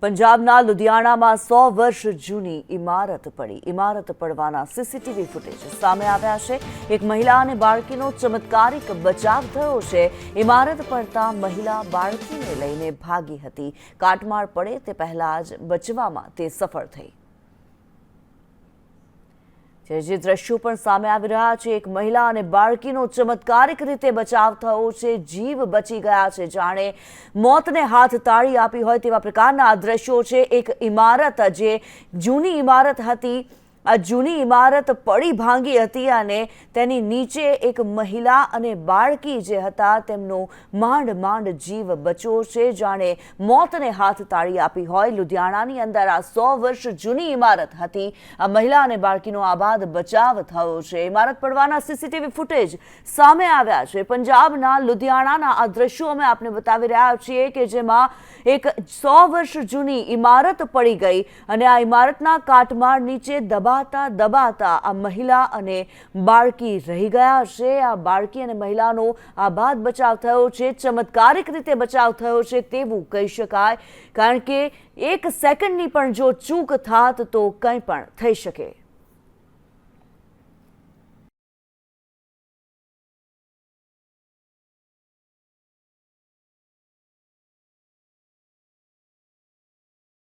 પંજાબના લુધિયાણામાં 100 વર્ષ જૂની ઇમારત પડી. ઇમારત પડવાના સીસીટીવી ફૂટેજ સામે આવ્યા છે. એક મહિલા અને બાળકીનો ચમત્કારિક બચાવ થયો છે. ઇમારત પડતા મહિલા બાળકીને લઈને ભાગી હતી. કાટમાળ પડે તે પહેલા જ બચવામાં તે સફળ થઈ. જે દ્રશ્યો પણ સામે આવી રહ્યા છે, એક મહિલા અને બાળકીનો ચમત્કારિક રીતે બચાવ થયો છે. જીવ બચી ગયા છે, જાણે મોતને હાથ તાળી આપી હોય તેવા પ્રકારના આ દ્રશ્યો છે. એક ઇમારત, જે જૂની ઇમારત હતી, આ જૂની ઇમારત પડી ભાંગી હતી અને તેની નીચે એક મહિલા અને બાળકી જે હતા તેમનો માંડ માંડ જીવ બચ્યો છે, જાણે મોતને હાથ તાળી આપી હોય. લુધિયાણાની અંદર આ 100 વર્ષ જૂની ઇમારત હતી. આ મહિલા અને બાળકીનો આબાદ બચાવ થયો છે. ઇમારત પડવાના સીસીટીવી ફૂટેજ સામે આવ્યા છે. પંજાબના લુધિયાણાના આ દ્રશ્યો અમે આપને બતાવી રહ્યા છીએ કે જેમાં એક 100 વર્ષ જૂની ઇમારત પડી ગઈ અને આ ઇમારતના કાટમાળ નીચે દબાતા આ મહિલા અને બાળકી રહી ગયા છે. આ બાળકી અને મહિલાનો આબાદ બચાવ થયો છે. ચમત્કારિક રીતે બચાવ થયો છે તેવું કહી શકાય, કારણ કે એક સેકન્ડની પણ જો ચૂક થાત તો કંઈ પણ થઈ શકે.